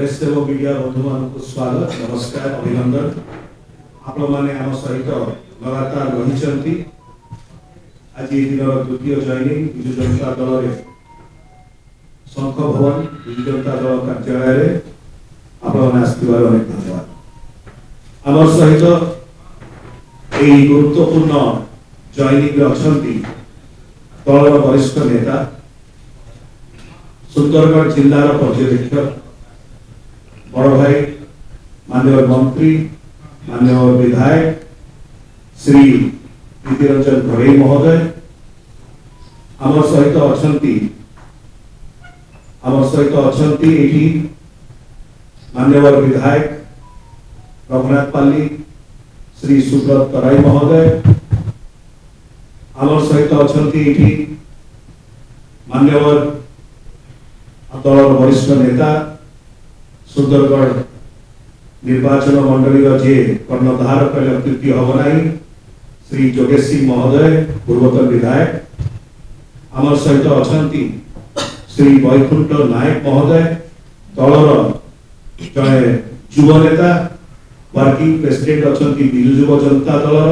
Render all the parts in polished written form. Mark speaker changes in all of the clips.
Speaker 1: Press एवं media बंधु मान स्वागत नमस्कार अभिनंदन। आपण मैंने आम सहित लगातार रही आज दिन द्वितीय जॉइनिंग विजु जनता दल शंख भवन विजु जनता दल कार्यालय आसबार अनेक धन्यवाद। आम सहित यही गुरुत्वपूर्ण जॉइनिंग अच्छा दलर वरिष्ठ नेता सुंदरगढ़ जिलार पर्यवेक्षक बड़ भाई माननीय मंत्री माननीय विधायक श्री प्रीतिरंजन घड़ई महोदय आम सहित अच्छा माननीय विधायक रघुनाथ पाली श्री सुब्रत तराई महोदय आम सहित अच्छा माननीय दलर वरिष्ठ नेता सुंदरगढ़ निर्वाचन मंडली जे कर्णधार कहले अत्युक्ति हम ना श्री जोगेश सिंह महोदय पूर्वतन विधायक आम सहित अच्छा श्री वैकुंठ नायक महोदय दलर जड़े युव नेता वर्किंग प्रेसिडेंट अच्छा विजु युव जनता दलर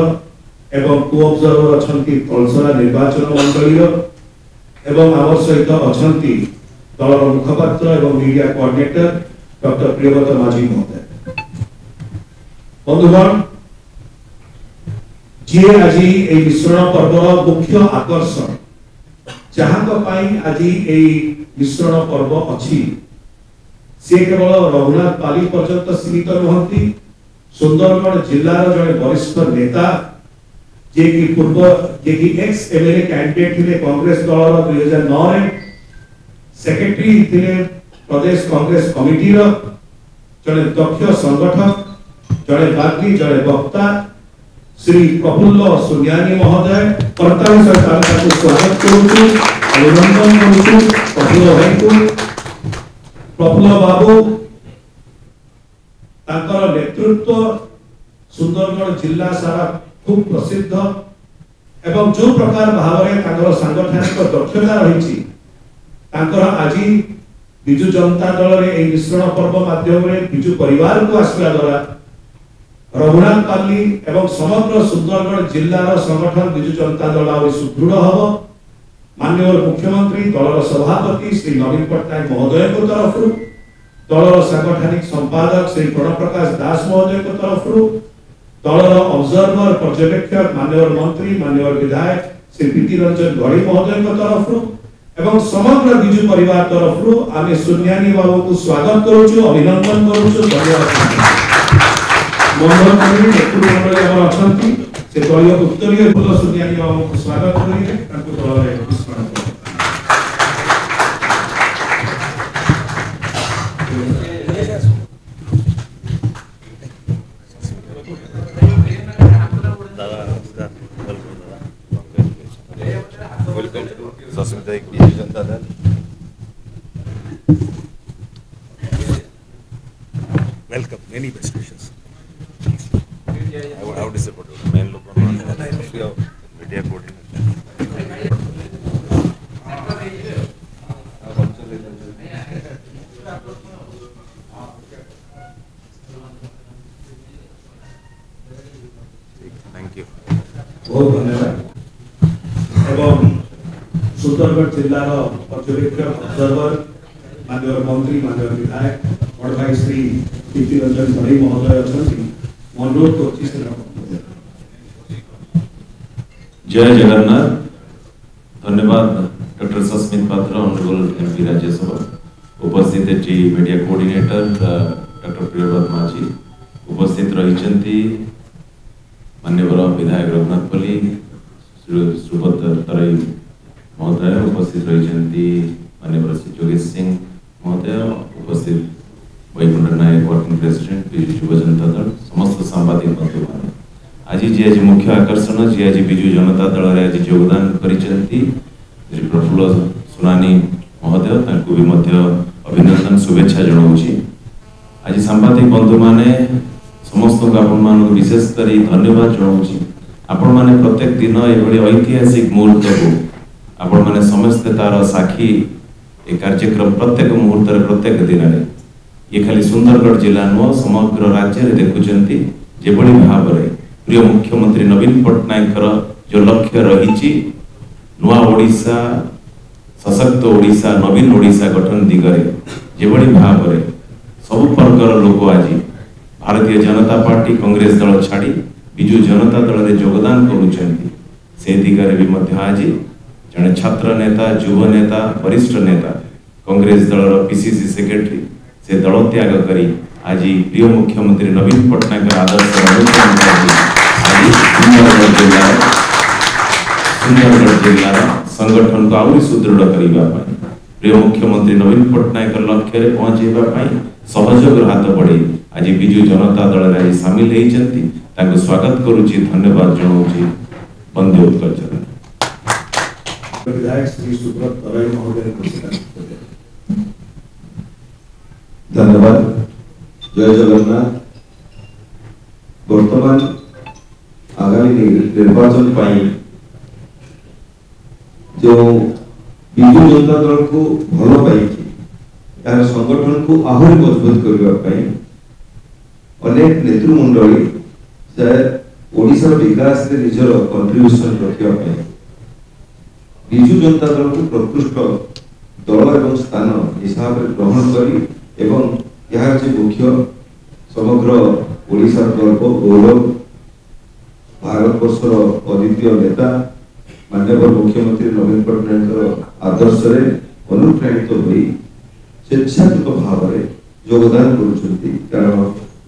Speaker 1: एवं को ऑब्जर्वर अच्छा तलसरा निर्वाचन मंडली एवं आम सहित अच्छा दलर मुखपात्र एवं मीडिया कोऑर्डिनेटर डॉक्टर प्रियव्रत माझी महोदय। बंधुगण जी आज मिश्रण पर्व मुख्य आकर्षण जहाँ आज मिश्रण पर्व अच्छी से केवल रघुनाथ पाली पर्यंत सीमित नुहति सुंदरगढ़ जिलार जड़े वरिष्ठ नेता जे कि पूर्व जे कि एक्स एमएलए कैंडिडेट थे कांग्रेस दलर 2009 सेक्रेटरी थे प्रदेश कांग्रेस कमिटी जड़े दक्ष संगठक जड़े बागी जड़े वक्ता श्री प्रफुल्ल सुनियानी महोदय कर्तार सहित स्वागत करूँ अभिनंदन करूँ प्रफुल्ल भाई को प्रफुल्ल बाबू तांकर नेतृत्व सुंदरगढ़ जिला सारा खूब प्रसिद्ध एवं जो प्रकार भाव में सांगठनिक दक्षता रही आज विजु जनता दल रे मिश्रण पर्व माध्यम विजु परिवार को आसवा द्वारा रघुनाथ पाली एवं समग्र सुंदरगढ़ जिलार संगठन विजु जनता दल आ सुदृढ़ हम माननीय मुख्यमंत्री दलर सभापति श्री नवीन पट्टनायक महोदय को तरफ दलर सांगठनिक संपादक श्री प्रणव प्रकाश दास महोदय को तरफ दलर ऑब्जर्वर पर्यवेक्षक माननीय मंत्री माननीय विधायक श्री प्रीतिरंजन घड़ई महोदय को तरफ एवं समग्र विजु परिवार तरफ आम सुनियानी बाबू को स्वागत करूँ अभिनंदन करूँ धन्यवाद। मंडल अच्छा से दलीय उत्तरीय फूल सुनियानी बाबू को स्वागत करेंगे
Speaker 2: Janata Dal welcome many best wishes I would support you main look on media coordinator thank you
Speaker 1: बहुत धन्यवाद एवं सुंदरगढ़ जिलार पर्यवेक्षक ऑब्जर्वर माननीय मंत्री माननीय विधायक बड़ भाई श्री प्रीतिरंजन घड़ई महोदय अच्छा अनुरोध कर
Speaker 3: जय जगन्नाथ। धन्यवाद डॉक्टर सस्मित पात्र ऑनरेबल एमपी राज्यसभा उपस्थित मीडिया कोऑर्डिनेटर डॉक्टर प्रियव्रत माझी उपस्थित रही माननीय विधायक रघुनाथ पाली सुब्रत तराई महोदय उपस्थित रही माननीय श्री जोगेश सिंह महोदय उपस्थित वैकुंठ नायक वर्किंग प्रेसिडेंट विजु युव जनता दल समस्त सांबादिक बंधु मान आज जी आज मुख्य आकर्षण जी आज विजु जनता दल आज योगदान करिसेंती श्री प्रफुल्ल सुनानी महोदय तांको भी मध्य अभिनंदन शुभेच्छा जणाउछि। आज सांबादिक बंधु माने समस्त आपण मान विशेष करी धन्यवाद जणाउछि। आपण माने प्रत्येक दिन एभली ऐतिहासिक मुहूर्त को आपण माने समस्त तार साक्षी ए कार्यक्रम प्रत्येक मुहूर्त प्रत्येक दिन ये खाली सुंदरगढ़ जिला नुह समग्र राज्य में देखुंट जो भाव में प्रिय मुख्यमंत्री नवीन पट्टनायक जो लक्ष्य रही नुआ ओडिशा सशक्त ओडिशा नवीन ओडिशा गठन दिगरे जो भाव में सब वर्गर लोक आज भारतीय जनता पार्टी कांग्रेस दल छाड़ी विजु जनता दल में योगदान कर दिगरे भी आज जड़े छात्र नेता युव नेता वरिष्ठ नेता कांग्रेस दल पीसीसी सेक्रेटरी से दल त्याग करी आज प्रिय मुख्यमंत्री नवीन पट्टनायक आदर्श आज सुंदरगढ़ जिलार संगठन को आहरी सुदृढ़ करने प्रिय मुख्यमंत्री नवीन पट्टनायक लक्ष्य में पहुंचाई सहयोग हाथ बढ़े आज विजु जनता दल में सामिल होती स्वागत करुच्ची धन्यवाद जनाऊँ वंदे उत्कल
Speaker 1: विधायक श्री सुब्रत तराई महोदय
Speaker 4: धन्यवाद। जय जगन्नाथ। वर्तमान आगामी निर्वाचन पाई जो विजु जनता दल को भल पाई यार संगठन को आहरी मजबूत करने अनेक नेतृमंडली से ओडिशा विकास में निजर कंट्रीब्यूशन रखा विजु जनता दल को प्रकृष्ट दल एवं स्थान हिसाब से ग्रहण करी एवं यार जो मुख्य समग्र ओडिशा गर्व गौरव भारतवर्षर अद्वितीय नेता माननीय मुख्यमंत्री नवीन पट्टनायक आदर्श रे अनुप्राणित होई स्वेच्छाकृत भाव में योगदान करुछंती कारण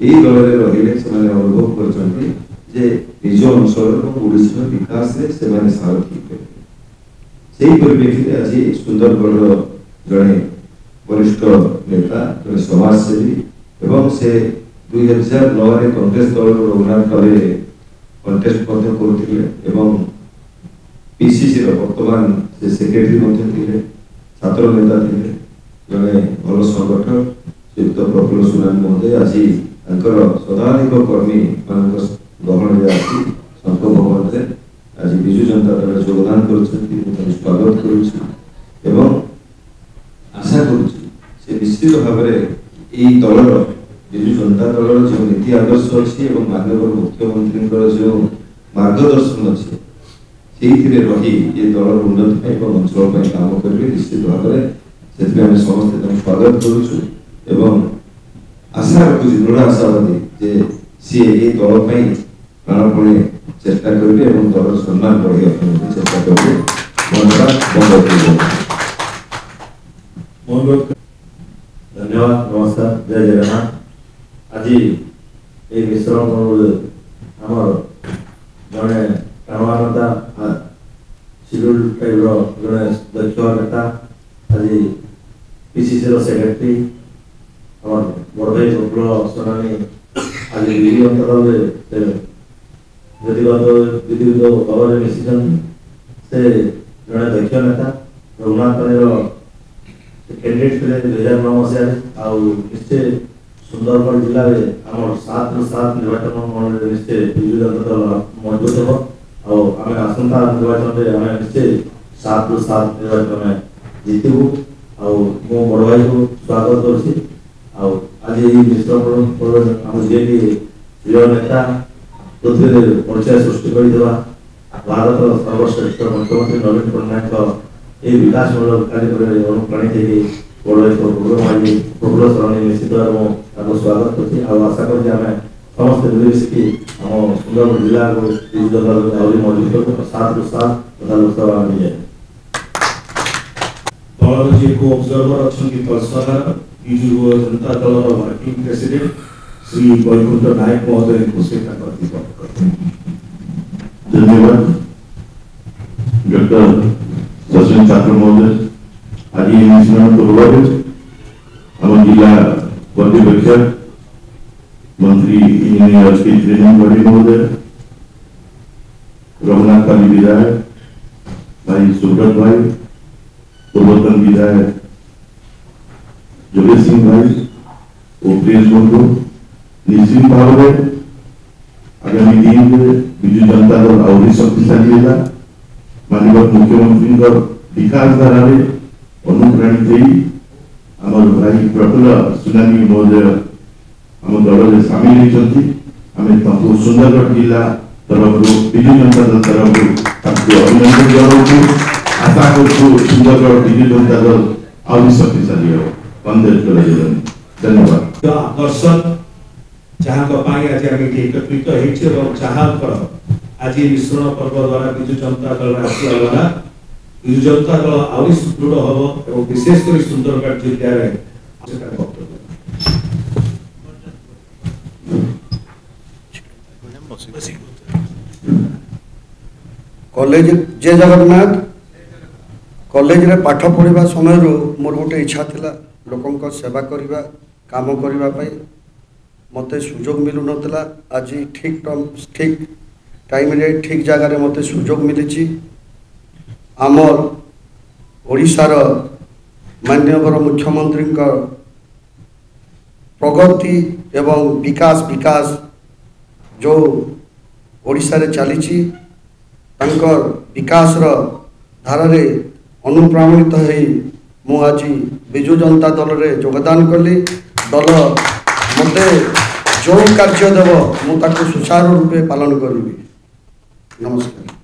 Speaker 4: यही दल में रहिले से अनुभव करछंती जे निज अंचल और ओडिशा विकास रे से माने सारथी से परिप्रेक्षित आज सुंदरगढ़ जड़े वरिष्ठ नेता जड़े समाजसेवी एवं से 2009 रे कांग्रेस दल रघुनाथ काले कंटेस्ट करते पीसीसी वर्तमान से सेक्रेटरी छात्र नेता थे जड़े भल संगठक श्रीयुक्त प्रफुल्ल सुनाम महोदय आज शताधिक कर्मी मान गहन में आसी संत भवन में आज विजु जनता दल योगदान कर स्वागत करुँ आशा करुँ निश्चित भाव में दलर विजु जनता दलर जो नीति आदर्श अच्छी माननीय मुख्यमंत्री जो मार्गदर्शन अच्छे से रही ये दलर उन्नति अंचल काम करेंगे निश्चित भाव में समस्ते स्वागत करुँ आशा रखुची दृढ़ आशावादी जे सी ये दल प्राणपणे चेष्टा करेंगे दल सम्मान बढ़ाई चेष्टा करेंगे।
Speaker 5: धन्यवाद। नमस्कार। जय जगन्नाथ। आज ये मिश्रण आमर जड़े प्राणवानता शिड्यूल टाइप जड़े दक्ष नेता आज पीसीसी सेक्रेटरी आम बड़ भाई प्रफुल्ल सोनानी आज विधि अंतराल विधिगत भाव में मिशिछन से जड़े दक्ष नेता रघुनाथ कैंडिडेट थे 2009 मसीह निश्चय सुंदरगढ़ जिले में आम 7 ରୁ 7 निर्वाचन मंडल निश्चय विजु जनता दल मजबूत हो आम आसंता निर्वाचन में आम निश्चय 7 ରୁ 7 निर्वाचन में जीतबू मो बड़ भाई को स्वागत करुँच आज ये मिश्रण आम जी प्रिय नेता परिचय सृष्टि कर भारत सर्वश्रेष्ठ मुख्यमंत्री नवीन पट्टनायक ये विकासमूलक कार्य अनुप्राणित बड़ भाई प्रफुल्ल सोनानी निश्चित स्वागत करती आशा करें समस्त मिलमिशिकी आम सुंदरगढ़ जिला को विजु जनता दल आहरी मजबूत कर 7 ରୁ 7 तथा लोकसभा मिले
Speaker 1: दल जी को ऑब्जर्वर अच्छी तलसरा विजु जनता दल वर्किंग प्रेसिडेंट श्री वैकुंठ नायक महोदय को से
Speaker 6: धन्यवाद। डॉक्टर सचिन छात्र महोदय आज ये मिश्रण पूर्व आम जिला पर्यवेक्षक मंत्री इंजीनियर के ट्रेनिंग बड़ी महोदय रघुनाथ काली विधायक भाई सुब्रत भाई पूर्वतन विधायक जोगेश सिंह भाई और प्रेस बंधु निश्चित भाव में आगामी दिन में विजु जनता दल आहरी शक्तिशाली है माननीय मुख्यमंत्री विकास धारा अनुप्राणित आमर भाई प्रफुल्ल सुनानी महोदय आम दल सामिल होती आम सुंदरगढ़ जिला तरफ विजु जनता दल तरफ अभिनंदन जनाऊँ आशा कर सुंदरगढ़ विजु जनता दल आउरी शक्तिशाली हो धन्यवाद।
Speaker 1: आकर्षण जहाँ आज आम एकत्रित आज मिश्रण पर्व द्वारा विजु जनता दल आसला द्वारा विजु जनता दल आउरी सुदृढ़ हम और विशेषकर सुंदरगढ़ जिले में
Speaker 7: कॉलेज जय जगन्नाथ कॉलेज रे पाठ पढ़ा समय मोर गोटे इच्छा थिला लोकों सेवा करवा काम करने मत सुजोग मिलू नतला आज ठीक टाइम रे ठीक जगह मत सुजोग मिली आमर ओडिशार माननीय मुख्यमंत्री प्रगति एवं विकास जो ओडिशा रे चली विकास धारा रे अनुप्राणित हो आज विजु जनता दल रे योगदान कली दल मते जो कार्य देव मुझे सुचारू रूपे पालन करी। नमस्कार।